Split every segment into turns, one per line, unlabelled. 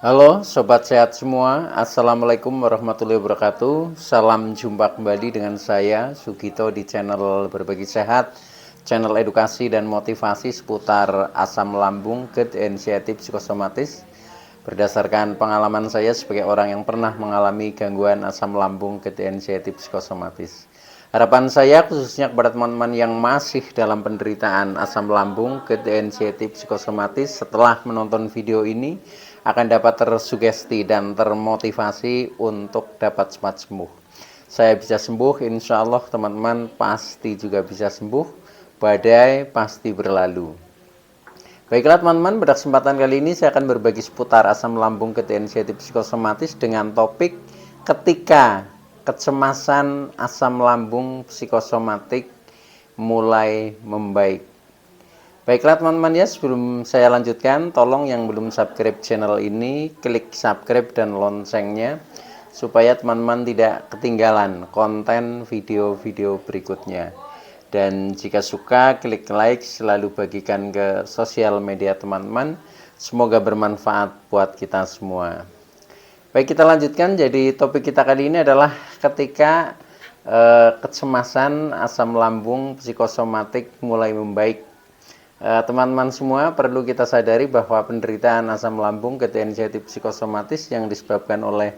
Halo Sobat Sehat semua, Assalamualaikum warahmatullahi wabarakatuh. Salam jumpa kembali dengan saya Sugito di channel Berbagi Sehat, channel edukasi dan motivasi seputar asam lambung, GERD, anxiety, psikosomatis. Berdasarkan pengalaman saya sebagai orang yang pernah mengalami gangguan asam lambung, GERD, anxiety, psikosomatis. Harapan saya khususnya kepada teman-teman yang masih dalam penderitaan asam lambung, GERD, anxiety, psikosomatis, setelah menonton video ini akan dapat tersugesti dan termotivasi untuk dapat cepat sembuh. Saya bisa sembuh, insya Allah teman-teman pasti juga bisa sembuh. Badai pasti berlalu. Baiklah teman-teman, pada kesempatan kali ini saya akan berbagi seputar asam lambung, GERD, anxiety, psikosomatis dengan topik ketika kecemasan asam lambung psikosomatik mulai membaik. Baiklah teman-teman ya, sebelum saya lanjutkan, tolong yang belum subscribe channel ini, klik subscribe dan loncengnya, supaya teman-teman tidak ketinggalan konten video-video berikutnya. Dan jika suka, klik like, selalu bagikan ke sosial media teman-teman. Semoga bermanfaat buat kita semua. Baik, kita lanjutkan. Jadi topik kita kali ini adalah ketika kecemasan asam lambung psikosomatik mulai membaik. Teman-teman semua perlu kita sadari bahwa penderitaan asam lambung, GERD, anxiety, psikosomatis yang disebabkan oleh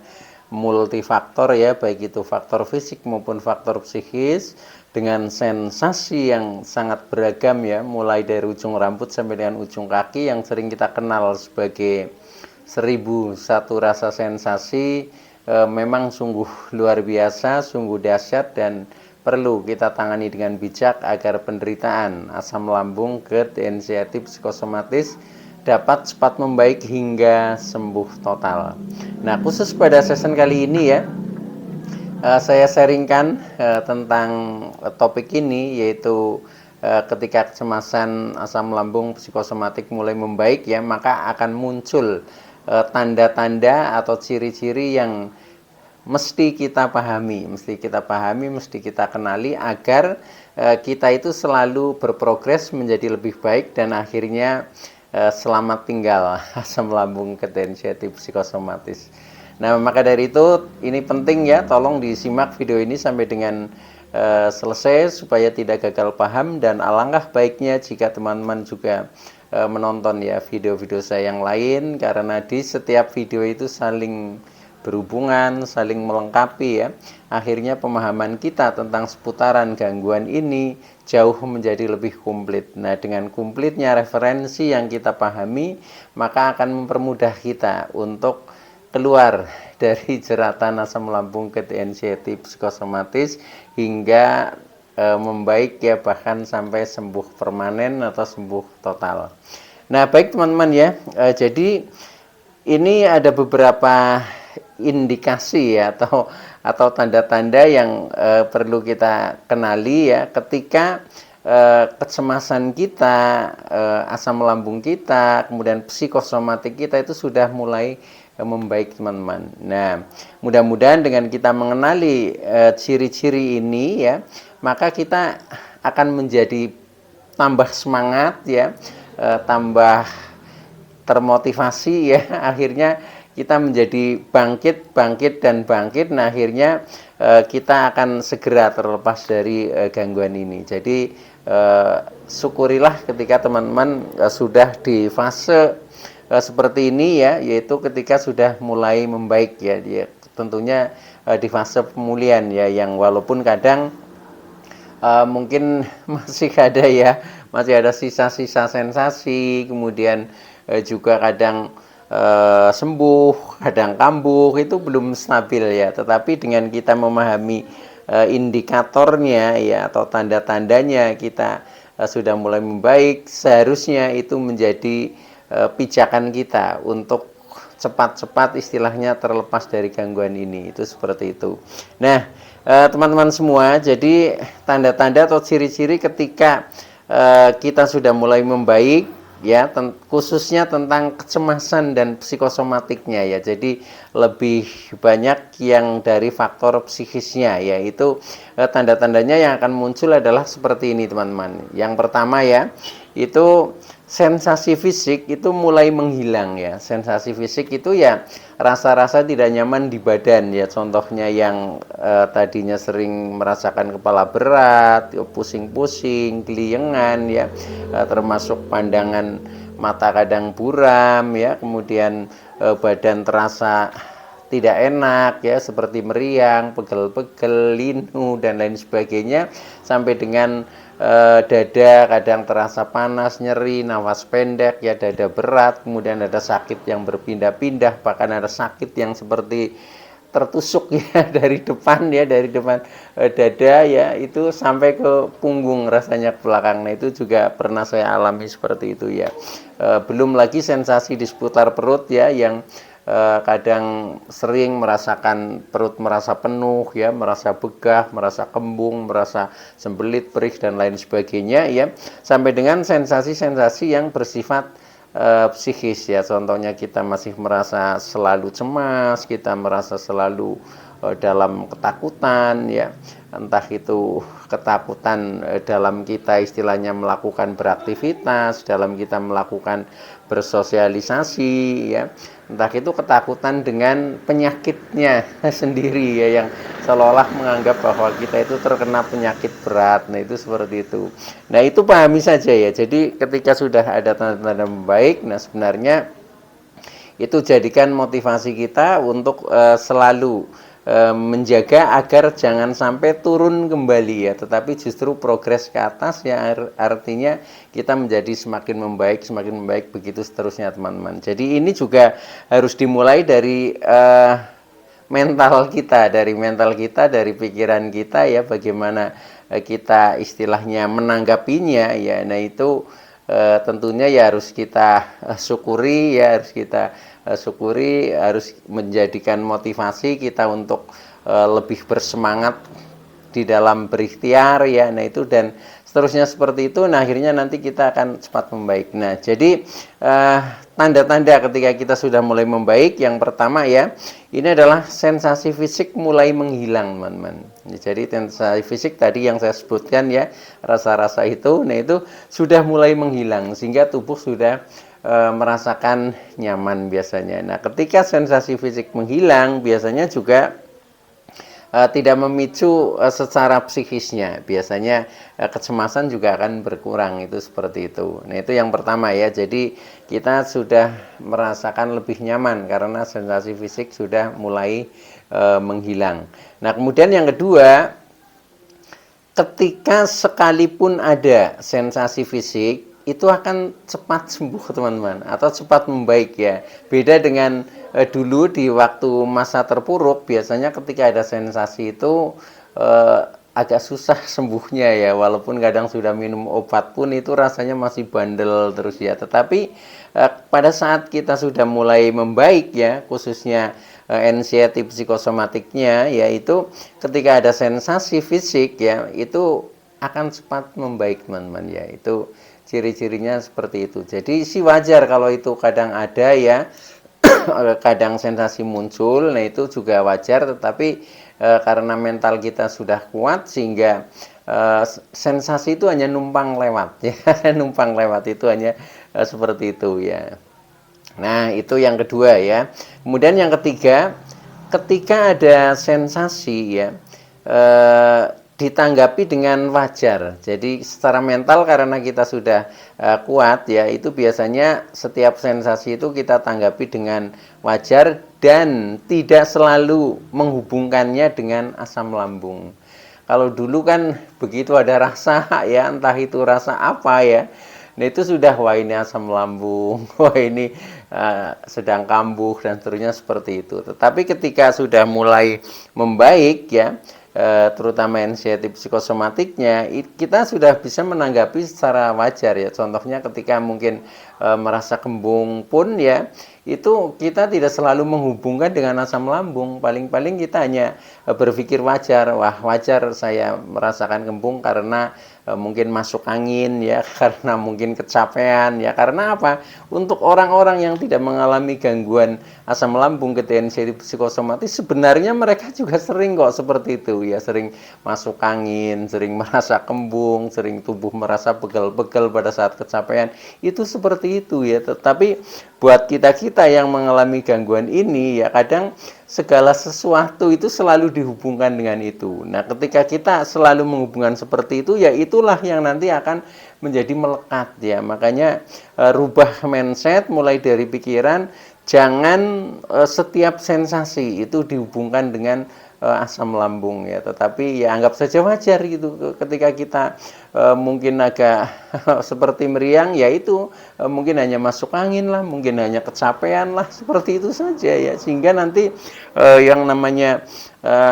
multifaktor ya, baik itu faktor fisik maupun faktor psikis, dengan sensasi yang sangat beragam ya, mulai dari ujung rambut sampai dengan ujung kaki yang sering kita kenal sebagai 1001 rasa sensasi. Memang sungguh luar biasa, sungguh dahsyat dan perlu kita tangani dengan bijak agar penderitaan asam lambung, GERD, anxiety, psikosomatis dapat cepat membaik hingga sembuh total. Nah, khusus pada session kali ini ya, saya sharingkan tentang topik ini, yaitu ketika kecemasan asam lambung psikosomatik mulai membaik ya, maka akan muncul tanda-tanda atau ciri-ciri yang mesti kita pahami, mesti kita kenali agar kita itu selalu berprogres menjadi lebih baik dan akhirnya selamat tinggal asam lambung, GERD, anxiety, psikosomatis. Nah, maka dari itu ini penting ya, tolong disimak video ini sampai dengan selesai supaya tidak gagal paham, dan alangkah baiknya jika teman-teman juga menonton ya video-video saya yang lain, karena di setiap video itu saling berhubungan, saling melengkapi ya. Akhirnya pemahaman kita tentang seputaran gangguan ini jauh menjadi lebih komplit. Nah, dengan komplitnya referensi yang kita pahami, maka akan mempermudah kita untuk keluar dari jeratan asam lambung, GERD, anxiety, psikosomatis hingga membaik ya, bahkan sampai sembuh permanen atau sembuh total. Nah, baik teman-teman ya, jadi ini ada beberapa indikasi ya, atau tanda-tanda yang perlu kita kenali ya ketika kecemasan kita, asam lambung kita, kemudian psikosomatik kita itu sudah mulai membaik teman-teman. Nah, mudah-mudahan dengan kita mengenali ciri-ciri ini ya, maka kita akan menjadi tambah semangat ya, tambah termotivasi ya, akhirnya kita menjadi bangkit dan bangkit. Nah, akhirnya kita akan segera terlepas dari gangguan ini. Jadi syukurilah ketika teman-teman sudah di fase seperti ini ya, yaitu ketika sudah mulai membaik ya, tentunya di fase pemulihan ya, yang walaupun kadang mungkin masih ada ya, masih ada sisa-sisa sensasi, kemudian juga kadang sembuh, kadang kambuh, itu belum stabil ya. Tetapi dengan kita memahami indikatornya ya, atau tanda-tandanya kita sudah mulai membaik, seharusnya itu menjadi pijakan kita untuk cepat-cepat istilahnya terlepas dari gangguan ini. Itu seperti itu. Nah, teman-teman semua, jadi tanda-tanda atau ciri-ciri ketika kita sudah mulai membaik ya, khususnya tentang kecemasan dan psikosomatiknya ya. Jadi lebih banyak yang dari faktor psikisnya, yaitu tanda-tandanya yang akan muncul adalah seperti ini teman-teman. Yang pertama ya, itu sensasi fisik itu mulai menghilang ya. Sensasi fisik itu ya rasa-rasa tidak nyaman di badan ya. Contohnya yang tadinya sering merasakan kepala berat, pusing-pusing, keliengan ya, termasuk pandangan mata kadang buram ya, kemudian badan terasa tidak enak ya, seperti meriang, pegel-pegel, linu dan lain sebagainya, sampai dengan dada kadang terasa panas, nyeri, nafas pendek ya, dada berat, kemudian ada sakit yang berpindah-pindah, bahkan ada sakit yang seperti tertusuk ya dari depan ya, dari depan dada ya, itu sampai ke punggung rasanya ke belakang. Nah itu juga pernah saya alami seperti itu ya. Belum lagi sensasi di seputar perut ya, yang kadang sering merasakan perut merasa penuh ya, merasa begah, merasa kembung, merasa sembelit, perih dan lain sebagainya ya, sampai dengan sensasi-sensasi yang bersifat psikis ya. Contohnya kita masih merasa selalu cemas, kita merasa selalu dalam ketakutan ya, entah itu ketakutan dalam kita istilahnya melakukan beraktivitas, dalam kita melakukan bersosialisasi ya, entah itu ketakutan dengan penyakitnya sendiri ya, yang seolah-olah menganggap bahwa kita itu terkena penyakit berat. Nah itu seperti itu. Nah itu pahami saja ya. Jadi ketika sudah ada tanda-tanda membaik, nah sebenarnya itu jadikan motivasi kita untuk selalu menjaga agar jangan sampai turun kembali ya, tetapi justru progres ke atas ya, artinya kita menjadi semakin membaik begitu seterusnya teman-teman. Jadi ini juga harus dimulai dari mental kita, dari pikiran kita ya, bagaimana kita istilahnya menanggapinya ya. Nah itu tentunya ya harus kita syukuri ya, harus menjadikan motivasi kita untuk lebih bersemangat di dalam berikhtiar ya. Nah itu dan seterusnya seperti itu. Nah akhirnya nanti kita akan cepat membaik. Nah jadi tanda-tanda ketika kita sudah mulai membaik, yang pertama ya, ini adalah sensasi fisik mulai menghilang teman-teman. Jadi sensasi fisik tadi yang saya sebutkan ya, rasa-rasa itu, nah itu sudah mulai menghilang sehingga tubuh sudah merasakan nyaman biasanya. Nah ketika sensasi fisik menghilang, biasanya juga tidak memicu secara psikisnya, biasanya kecemasan juga akan berkurang, itu seperti itu. Nah itu yang pertama ya, jadi kita sudah merasakan lebih nyaman karena sensasi fisik sudah mulai menghilang. Nah kemudian yang kedua, ketika sekalipun ada sensasi fisik, itu akan cepat sembuh teman-teman, atau cepat membaik ya. Beda dengan dulu di waktu masa terpuruk, biasanya ketika ada sensasi itu agak susah sembuhnya ya, walaupun kadang sudah minum obat pun itu rasanya masih bandel terus ya. Tetapi pada saat kita sudah mulai membaik ya, khususnya anxiety psikosomatiknya, yaitu ketika ada sensasi fisik ya, itu akan cepat membaik teman-teman ya. Itu ciri-cirinya seperti itu. Jadi sih wajar kalau itu kadang ada ya, kadang sensasi muncul, nah itu juga wajar. Tetapi karena mental kita sudah kuat sehingga sensasi itu hanya numpang lewat ya, numpang lewat, itu hanya seperti itu ya. Nah itu yang kedua ya. Kemudian yang ketiga, ketika ada sensasi ya, ditanggapi dengan wajar. Jadi secara mental karena kita sudah kuat ya, itu biasanya setiap sensasi itu kita tanggapi dengan wajar dan tidak selalu menghubungkannya dengan asam lambung. Kalau dulu kan begitu ada rasa ya, entah itu rasa apa ya, nah itu sudah, wah ini asam lambung, wah ini sedang kambuh dan seterusnya seperti itu. Tetapi ketika sudah mulai membaik ya, terutama anxiety psikosomatiknya, kita sudah bisa menanggapi secara wajar ya. Contohnya ketika mungkin merasa kembung pun ya, itu kita tidak selalu menghubungkan dengan asam lambung. Paling-paling kita hanya berpikir wajar, wah wajar saya merasakan kembung karena mungkin masuk angin ya, karena mungkin kecapean ya, karena apa? Untuk orang-orang yang tidak mengalami gangguan asam lambung ketika inisiatif psikosomatis, sebenarnya mereka juga sering kok seperti itu ya, sering masuk angin, sering merasa kembung, sering tubuh merasa pegal-pegal pada saat kecapean, itu seperti itu ya. Tetapi buat kita-kita yang mengalami gangguan ini ya, kadang segala sesuatu itu selalu dihubungkan dengan itu. Nah, ketika kita selalu menghubungkan seperti itu, ya itulah yang nanti akan menjadi melekat ya. Makanya rubah mindset mulai dari pikiran, jangan setiap sensasi itu dihubungkan dengan asam lambung ya, tetapi ya anggap saja wajar gitu ketika kita mungkin agak seperti meriang, ya itu mungkin hanya masuk angin lah, mungkin hanya kecapean lah, seperti itu saja ya, sehingga nanti yang namanya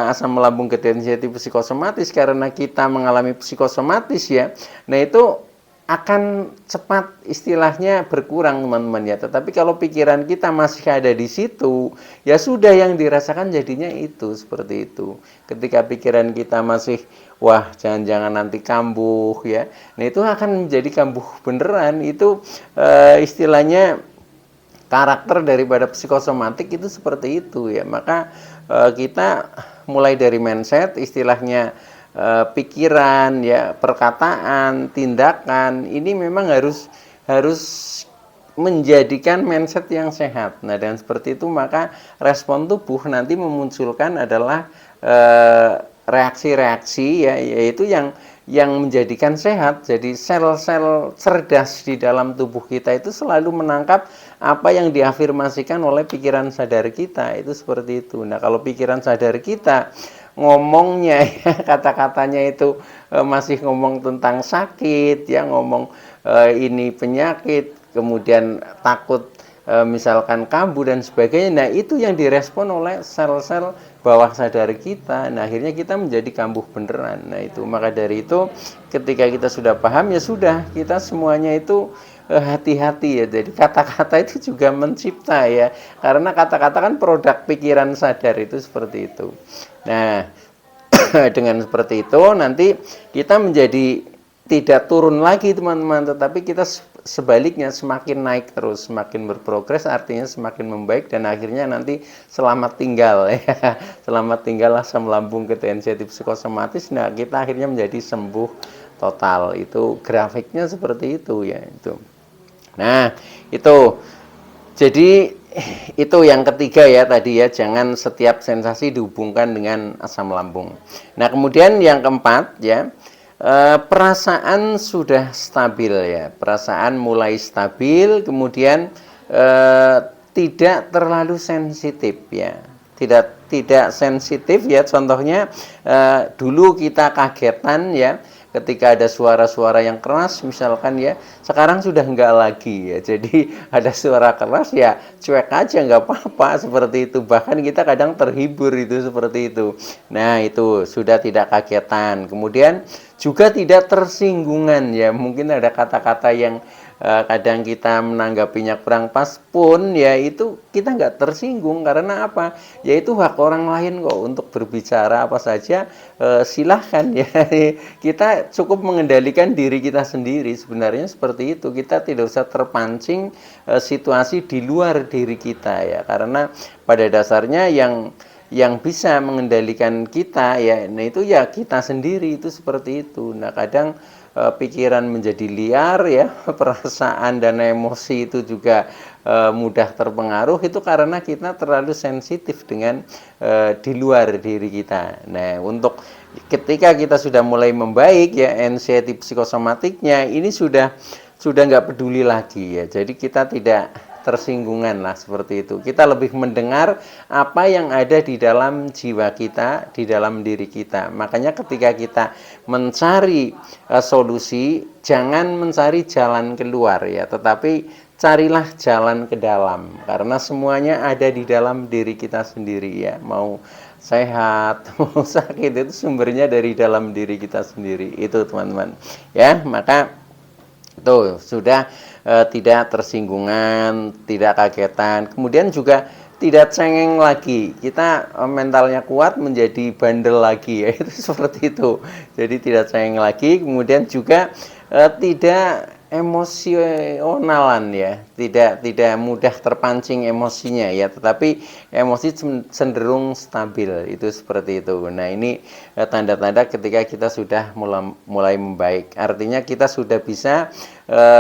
asam lambung inisiatif psikosomatis, karena kita mengalami psikosomatis ya, nah itu akan cepat istilahnya berkurang teman-teman ya. Tetapi kalau pikiran kita masih ada di situ, ya sudah, yang dirasakan jadinya itu seperti itu. Ketika pikiran kita masih, wah jangan-jangan nanti kambuh ya, nah itu akan menjadi kambuh beneran. Itu istilahnya karakter daripada psikosomatik itu seperti itu ya. Maka kita mulai dari mindset, istilahnya pikiran ya, perkataan, tindakan, ini memang harus menjadikan mindset yang sehat. Nah, dan seperti itu maka respon tubuh nanti memunculkan adalah reaksi-reaksi ya, yaitu yang menjadikan sehat. Jadi sel-sel cerdas di dalam tubuh kita itu selalu menangkap apa yang diafirmasikan oleh pikiran sadar kita, itu seperti itu. Nah, kalau pikiran sadar kita ngomongnya ya, kata-katanya itu masih ngomong tentang sakit ya, ngomong ini penyakit, kemudian takut misalkan kambuh dan sebagainya, nah itu yang direspon oleh sel-sel bawah sadar kita. Nah, akhirnya kita menjadi kambuh beneran. Nah, itu maka dari itu ketika kita sudah paham, ya sudah, kita semuanya itu hati-hati ya. Jadi kata-kata itu juga mencipta ya, karena kata-kata kan produk pikiran sadar, itu seperti itu. Nah, dengan seperti itu nanti kita menjadi tidak turun lagi teman-teman, tetapi kita sebaliknya semakin naik terus, semakin berprogres, artinya semakin membaik, dan akhirnya nanti selamat tinggal ya. Selamat tinggal asam lambung inisiatif psikosomatis. Nah, kita akhirnya menjadi sembuh total. Itu grafiknya seperti itu ya, itu. Nah, itu. Jadi itu yang ketiga ya tadi ya, jangan setiap sensasi dihubungkan dengan asam lambung. Nah, kemudian yang keempat ya, perasaan sudah stabil ya, perasaan mulai stabil, kemudian tidak terlalu sensitif ya, tidak sensitif ya. Contohnya dulu kita kagetan ya ketika ada suara-suara yang keras misalkan ya, sekarang sudah enggak lagi ya. Jadi ada suara keras ya cuek aja, enggak apa-apa, seperti itu. Bahkan kita kadang terhibur itu seperti itu. Nah, itu sudah tidak kagetan. Kemudian juga tidak tersinggungan ya. Mungkin ada kata-kata yang kadang kita menanggapinya kurang pas pun ya, itu kita nggak tersinggung. Karena apa? Yaitu hak orang lain kok untuk berbicara apa saja, silahkan ya. Kita cukup mengendalikan diri kita sendiri, sebenarnya seperti itu. Kita tidak usah terpancing situasi di luar diri kita ya, karena pada dasarnya yang bisa mengendalikan kita ya, nah itu ya kita sendiri, itu seperti itu. Nah, kadang pikiran menjadi liar ya, perasaan dan emosi itu juga mudah terpengaruh, itu karena kita terlalu sensitif dengan di luar diri kita. Nah, untuk ketika kita sudah mulai membaik ya, anxiety psikosomatiknya ini sudah nggak peduli lagi ya. Jadi kita tidak tersinggungan lah, seperti itu. Kita lebih mendengar apa yang ada di dalam jiwa kita, di dalam diri kita. Makanya ketika kita mencari solusi, jangan mencari jalan keluar ya, tetapi carilah jalan ke dalam, karena semuanya ada di dalam diri kita sendiri ya. Mau sehat, mau sakit, itu sumbernya dari dalam diri kita sendiri. Itu teman-teman ya. Maka itu sudah tidak tersinggungan, tidak kagetan. Kemudian juga tidak cengeng lagi, kita mentalnya kuat menjadi bandel lagi ya, itu seperti itu. Jadi tidak cengeng lagi, kemudian juga tidak emosionalan ya, tidak mudah terpancing emosinya ya, tetapi emosi cenderung stabil, itu seperti itu. Nah, ini tanda-tanda ketika kita sudah mulai membaik, artinya kita sudah bisa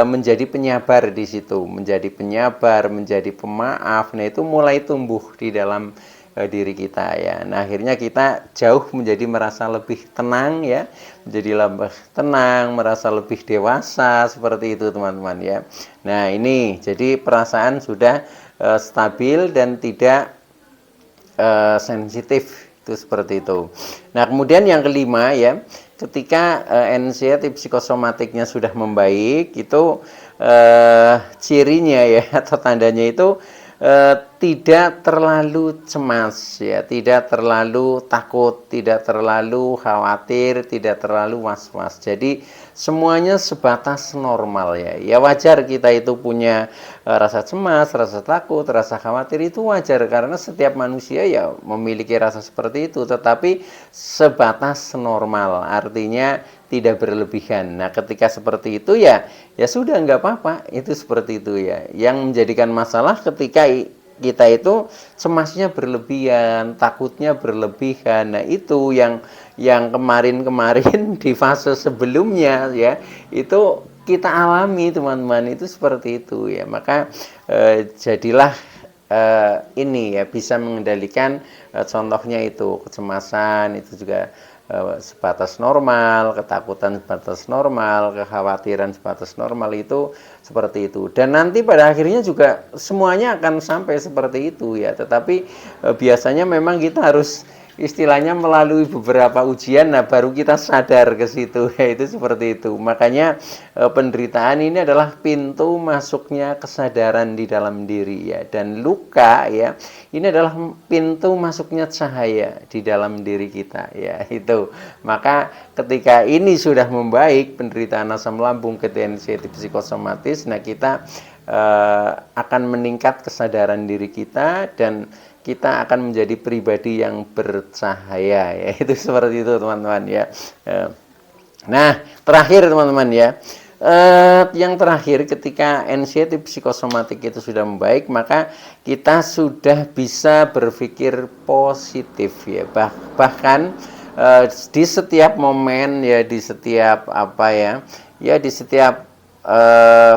menjadi penyabar di situ, menjadi penyabar, menjadi pemaaf. Nah, itu mulai tumbuh di dalam diri kita ya. Nah, akhirnya kita jauh menjadi merasa lebih tenang ya, menjadi lebih tenang, merasa lebih dewasa seperti itu teman-teman ya. Nah, ini jadi perasaan sudah stabil dan tidak sensitif, itu seperti itu. Nah, kemudian yang kelima ya, ketika anxiety psikosomatiknya sudah membaik, itu cirinya ya atau tandanya itu tidak terlalu cemas ya, tidak terlalu takut, tidak terlalu khawatir, tidak terlalu was-was. Jadi semuanya sebatas normal ya. Ya wajar kita itu punya rasa cemas, rasa takut, rasa khawatir, itu wajar karena setiap manusia ya memiliki rasa seperti itu, tetapi sebatas normal. Artinya tidak berlebihan. Nah, ketika seperti itu ya sudah, nggak apa-apa, itu seperti itu ya. Yang menjadikan masalah ketika kita itu cemasnya berlebihan, takutnya berlebihan. Nah, itu yang kemarin-kemarin di fase sebelumnya ya, itu kita alami teman-teman, itu seperti itu ya. Maka jadilah ini ya bisa mengendalikan contohnya itu kecemasan itu juga sebatas normal, ketakutan sebatas normal, kekhawatiran sebatas normal, itu seperti itu. Dan nanti pada akhirnya juga semuanya akan sampai seperti itu ya. Tetapi biasanya memang kita harus istilahnya melalui beberapa ujian, nah baru kita sadar ke situ ya, itu seperti itu. Makanya penderitaan ini adalah pintu masuknya kesadaran di dalam diri ya, dan luka ya ini adalah pintu masuknya cahaya di dalam diri kita ya, itu. Maka ketika ini sudah membaik, penderitaan asam lambung, anxiety psikosomatis, nah kita akan meningkat kesadaran diri kita dan kita akan menjadi pribadi yang bercahaya ya, itu seperti itu teman-teman ya. Nah, terakhir teman-teman ya, yang terakhir ketika anxiety psikosomatik itu sudah membaik, maka kita sudah bisa berpikir positif ya, bahkan di setiap momen ya, di setiap apa ya, di setiap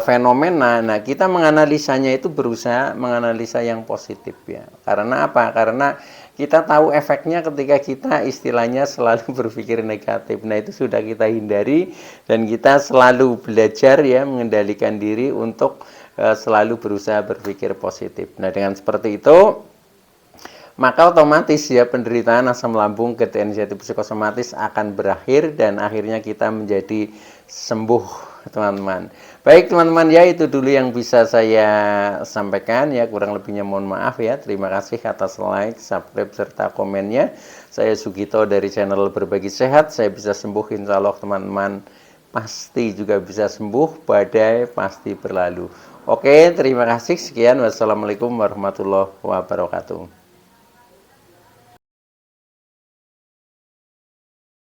fenomena. Nah, kita menganalisanya itu berusaha menganalisa yang positif ya. Karena apa? Karena kita tahu efeknya ketika kita istilahnya selalu berpikir negatif. Nah, itu sudah kita hindari dan kita selalu belajar ya mengendalikan diri untuk selalu berusaha berpikir positif. Nah, dengan seperti itu maka otomatis ya penderitaan asam lambung, anxiety psikosomatis akan berakhir dan akhirnya kita menjadi sembuh teman-teman. Baik teman-teman ya, itu dulu yang bisa saya sampaikan ya, kurang lebihnya mohon maaf ya. Terima kasih atas like, subscribe serta komennya. Saya Sugito dari channel Berbagi Sehat. Saya bisa sembuh, insya Allah teman-teman pasti juga bisa sembuh, badai pasti berlalu. Oke, terima kasih, sekian, wassalamualaikum warahmatullahi wabarakatuh.